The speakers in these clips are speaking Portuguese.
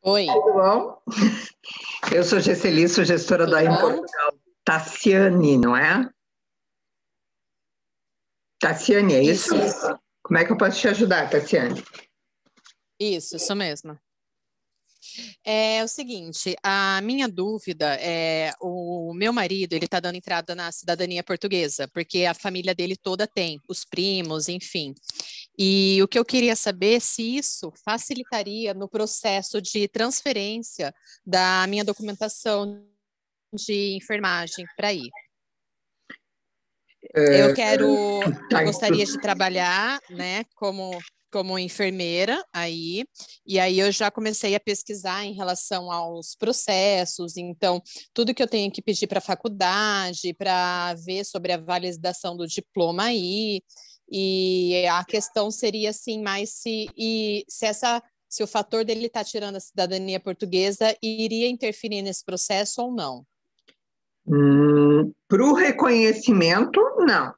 Oi, Tudo bom? Eu sou Gesseli, sou gestora tudo da Em bom? Portugal. Tassiane, não é? Tassiane, é isso? Isso, Como é que eu posso te ajudar, Tassiane? isso mesmo. É o seguinte, a minha dúvida é, o meu marido, ele está dando entrada na cidadania portuguesa, porque a família dele toda tem, os primos, enfim. E o que eu queria saber é se isso facilitaria no processo de transferência da minha documentação de enfermagem para ir. Eu quero, eu Tá, gostaria de trabalhar, né, como enfermeira aí, e aí eu já comecei a pesquisar em relação aos processos, então, tudo que eu tenho que pedir para a faculdade, para ver sobre a validação do diploma aí, e a questão seria assim, mais se o fator dele estar tirando a cidadania portuguesa iria interferir nesse processo ou não. Para o reconhecimento, não.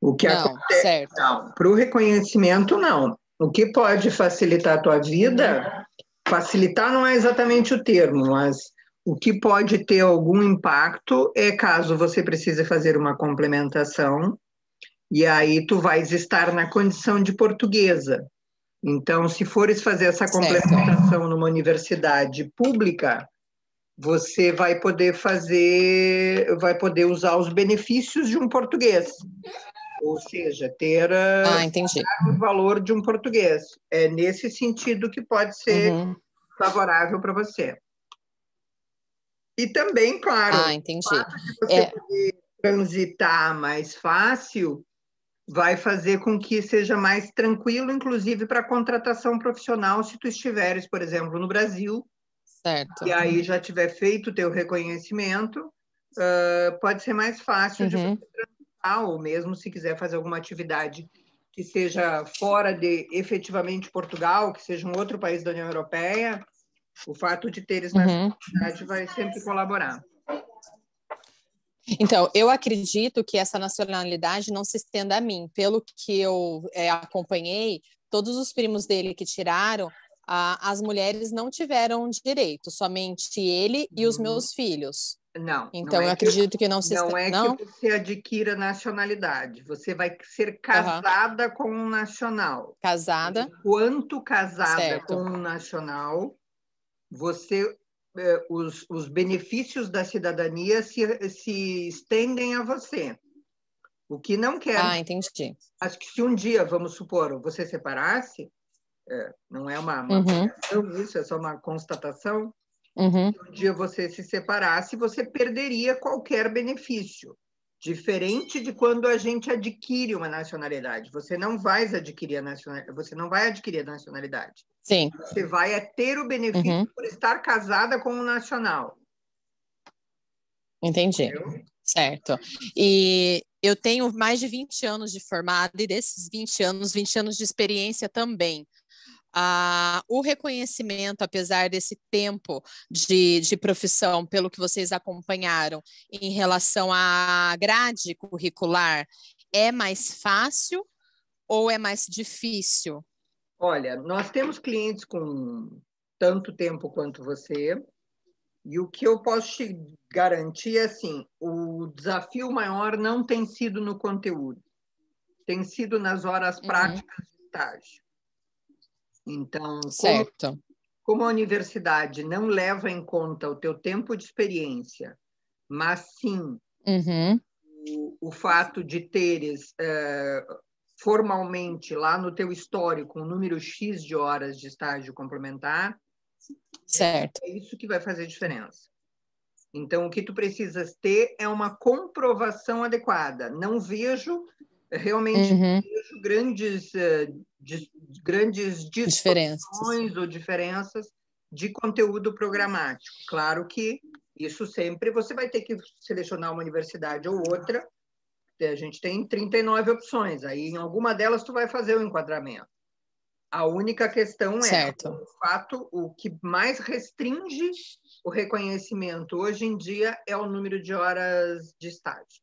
O que Não, acontece, certo. não. Para o reconhecimento, não. O que pode facilitar a tua Uhum. vida, facilitar não é exatamente o termo, mas o que pode ter algum impacto é caso você precise fazer uma complementação. E aí tu vais estar na condição de portuguesa. Então, se fores fazer essa Certo. complementação numa universidade pública, você vai poder usar os benefícios de um português, ou seja, ter Ah, entendi. o valor de um português. É nesse sentido que pode ser Uhum. favorável para você. E também, claro, Ah, o entendi. fato de você É, poder transitar mais fácil vai fazer com que seja mais tranquilo, inclusive para a contratação profissional, se tu estiveres, por exemplo, no Brasil, e certo. aí já tiver feito o teu reconhecimento, pode ser mais fácil de Uhum. voltar, ou mesmo se quiser fazer alguma atividade que seja fora de efetivamente Portugal, que seja um outro país da União Europeia, o fato de teres Uhum. nacionalidade vai sempre colaborar. Então, eu acredito que essa nacionalidade não se estenda a mim. Pelo que eu acompanhei, todos os primos dele que tiraram, as mulheres não tiveram direito, somente ele e os meus filhos. Não, não Então, é eu que acredito que não se não estenda. é que Não? você adquira nacionalidade, você vai ser Aham. casada com um nacional. Casada, Enquanto casada com certo. um nacional, você os benefícios da cidadania se estendem a você. O que não quer Ah, dizer, entendi. acho que se um dia, vamos supor, você separasse, não é uma Uhum. obrigação isso, é só uma constatação, Uhum. um dia você se separasse, você perderia qualquer benefício. Diferente de quando a gente adquire uma nacionalidade. Você não vai adquirir a nacionalidade. Você não vai adquirir a nacionalidade. Sim. Você vai ter o benefício Uhum. por estar casada com um nacional. Entendi. Entendeu? Certo. E eu tenho mais de 20 anos de formada e desses 20 anos de experiência também. O reconhecimento, apesar desse tempo de profissão, pelo que vocês acompanharam, em relação à grade curricular, é mais fácil ou é mais difícil? Olha, nós temos clientes com tanto tempo quanto você, e o que eu posso te garantir é assim, o desafio maior não tem sido no conteúdo, tem sido nas horas Uhum. práticas de estágio. Então, Certo. como a universidade não leva em conta o teu tempo de experiência, mas sim Uhum. o fato de teres formalmente lá no teu histórico um número X de horas de estágio complementar, Certo. é isso que vai fazer diferença. Então, o que tu precisas ter é uma comprovação adequada. Não vejo, realmente não Uhum. vejo grandes Diferenças. distorções ou diferenças de conteúdo programático. Claro que isso sempre você vai ter que selecionar uma universidade ou outra. A gente tem 39 opções, aí em alguma delas tu vai fazer o enquadramento. A única questão é, Certo. o fato, o que mais restringe o reconhecimento hoje em dia é o número de horas de estágio.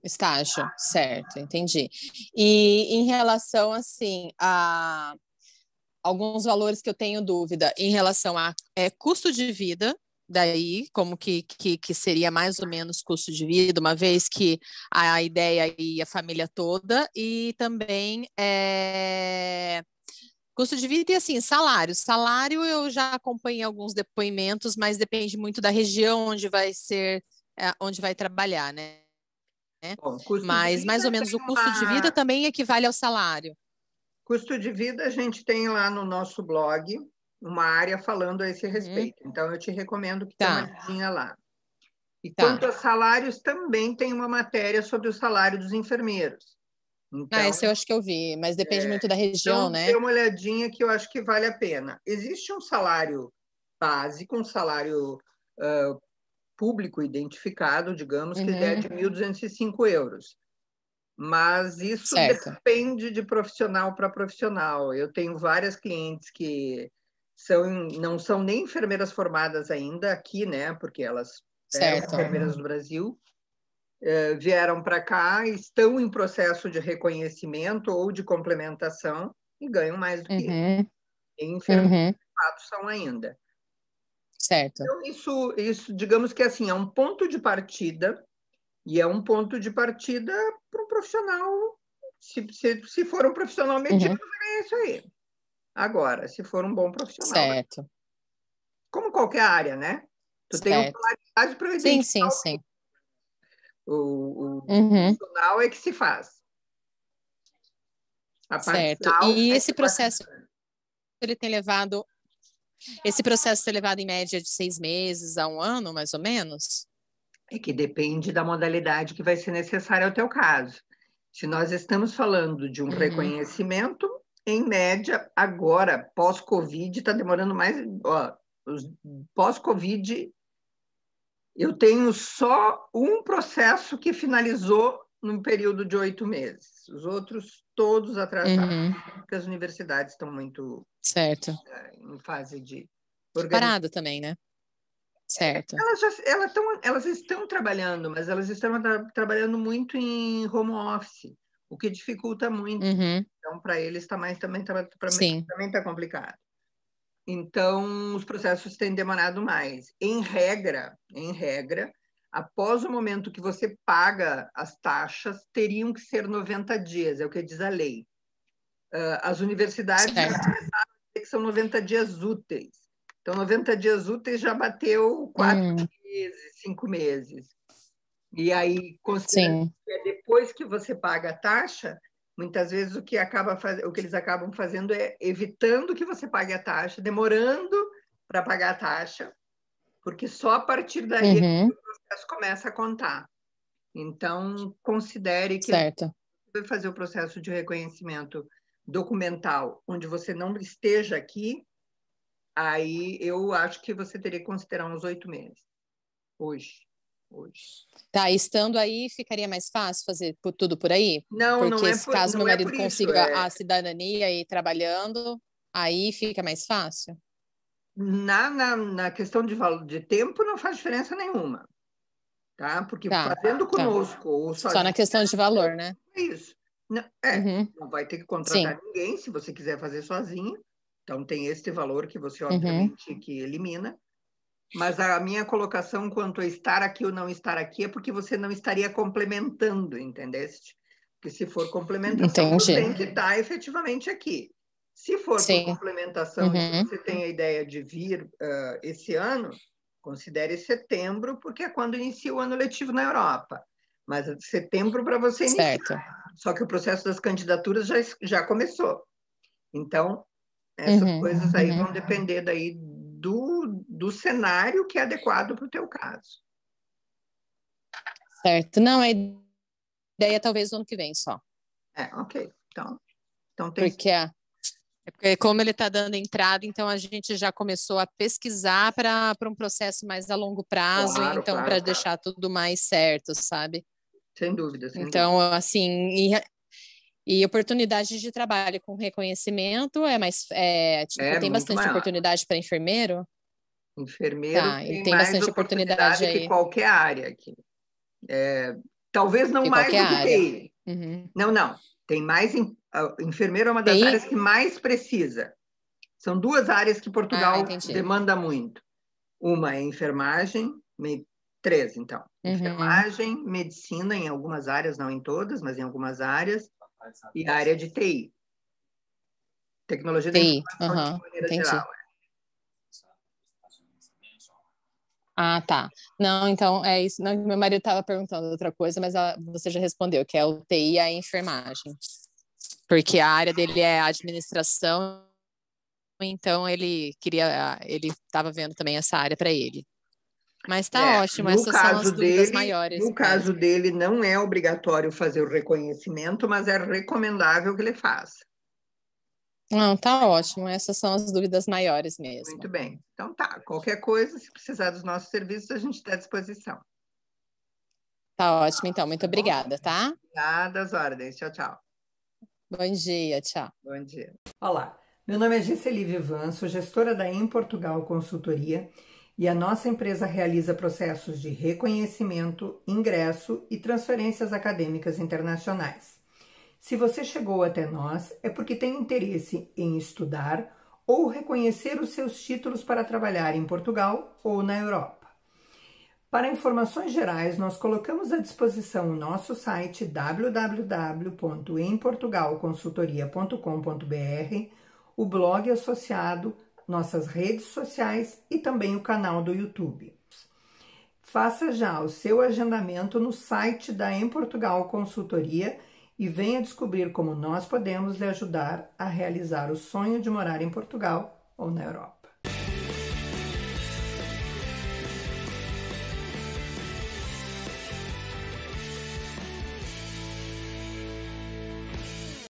Estágio, certo, entendi. E em relação, assim, alguns valores que eu tenho dúvida em relação a custo de vida, daí como que seria mais ou menos custo de vida, uma vez que a ideia e a família toda, e também custo de vida e assim, salário. Salário eu já acompanhei alguns depoimentos, mas depende muito da região onde vai ser, onde vai trabalhar, né? Bom, custo de Mas vida mais ou menos tem o custo de vida também equivale ao salário. Custo de vida a gente tem lá no nosso blog uma área falando a esse respeito. Então, eu te recomendo que dê uma olhadinha lá. E quanto a salários, também tem uma matéria sobre o salário dos enfermeiros. Então, esse eu acho que eu vi, mas depende muito da região, então, né? dê uma olhadinha que eu acho que vale a pena. Existe um salário básico, um salário público identificado, digamos, que é de 1.205 euros. Mas isso depende de profissional para profissional. Eu tenho várias clientes que não são nem enfermeiras formadas ainda aqui, né? Porque elas eram enfermeiras do Brasil, vieram para cá, estão em processo de reconhecimento ou de complementação e ganham mais do que eu. E enfermeiros de fato são ainda. Certo. Então, isso, digamos que assim, é um ponto de partida, e é um ponto de partida para um profissional. Se for um profissional medíocre, vai ganhar isso aí. Agora, se for um bom profissional, certo. Como qualquer área, né? Tu tem um salário base para identificar sim. O profissional é que se faz. A Certo. E esse processo, ele tem levado... Esse processo tem levado em média de 6 meses a 1 ano, mais ou menos? É que depende da modalidade que vai ser necessária ao teu caso. Se nós estamos falando de um reconhecimento, em média, agora, pós-Covid, está demorando mais. Pós-Covid, eu tenho só um processo que finalizou num período de 8 meses. Os outros, todos atrasados, porque as universidades estão muito em fase de organização. Parado também, né? Certo. Elas estão trabalhando, mas elas estão trabalhando muito em home office, o que dificulta muito. Então, para eles também está complicado. Então, os processos têm demorado mais. Em regra, após o momento que você paga as taxas, teriam que ser 90 dias, é o que diz a lei. As universidades já começaram a dizer que são 90 dias úteis. Então, 90 dias úteis já bateu 4 meses, 5 meses. E aí, considerando que é depois que você paga a taxa, muitas vezes o que eles acabam fazendo é evitando que você pague a taxa, demorando para pagar a taxa, porque só a partir daí o processo começa a contar. Então, considere que você vai fazer o processo de reconhecimento documental onde você não esteja aqui, aí eu acho que você teria que considerar uns 8 meses. Hoje. Tá, estando aí, ficaria mais fácil fazer tudo por aí? Não, porque caso meu marido consiga isso, a cidadania e ir trabalhando, aí fica mais fácil? Na questão de tempo, não faz diferença nenhuma. Tá? Porque fazendo conosco ou sozinho... Só na questão de valor, né? É isso. Não vai ter que contratar ninguém se você quiser fazer sozinho. Então, tem este valor que você, obviamente, que elimina. Mas a minha colocação quanto a estar aqui ou não estar aqui é porque você não estaria complementando, entendeste? Porque se for complementação, você tem que estar efetivamente aqui. Se for por complementação e você tem a ideia de vir esse ano, considere setembro, porque é quando inicia o ano letivo na Europa. Mas setembro para você iniciar. Só que o processo das candidaturas já começou. Então, essas coisas aí vão depender daí do cenário que é adequado para o teu caso. Certo. Não, a ideia é talvez no ano que vem só. Ok. Então tem... Porque como ele está dando entrada, então a gente já começou a pesquisar para um processo mais a longo prazo, para deixar tudo mais certo, sabe? Sem dúvida, Então, assim, e oportunidade de trabalho com reconhecimento tem bastante oportunidade para enfermeiro? Enfermeiro tem mais oportunidade que qualquer área aqui. Talvez não mais do que TI. Não. Tem mais... Enfermeiro é uma das áreas que mais precisa. São duas áreas que Portugal entendi. demanda muito. Uma é enfermagem, três, então. Enfermagem, medicina, em algumas áreas, não em todas, mas em algumas áreas, e a área de TI. Tecnologia da informação de maneira geral. Ah, tá. Não, então é isso. Não, meu marido estava perguntando outra coisa, mas você já respondeu, que é o TI e a enfermagem. Porque a área dele é administração, então ele estava vendo também essa área para ele. Mas tá ótimo, essas são as dúvidas maiores. No caso dele, não é obrigatório fazer o reconhecimento, mas é recomendável que ele faça. Não, tá ótimo, essas são as dúvidas maiores mesmo. Muito bem. Então tá, qualquer coisa, se precisar dos nossos serviços, a gente está à disposição. Tá ótimo, então. Muito obrigada, tá? Obrigada, às ordens. Tchau, tchau. Bom dia, tchau. Bom dia. Olá, meu nome é Giseli Vivan, sou gestora da Em Portugal Consultoria e a nossa empresa realiza processos de reconhecimento, ingresso e transferências acadêmicas internacionais. Se você chegou até nós, é porque tem interesse em estudar ou reconhecer os seus títulos para trabalhar em Portugal ou na Europa. Para informações gerais, nós colocamos à disposição o nosso site www.emportugalconsultoria.com.br, o blog associado, nossas redes sociais e também o canal do YouTube. Faça já o seu agendamento no site da Em Portugal Consultoria e venha descobrir como nós podemos lhe ajudar a realizar o sonho de morar em Portugal ou na Europa.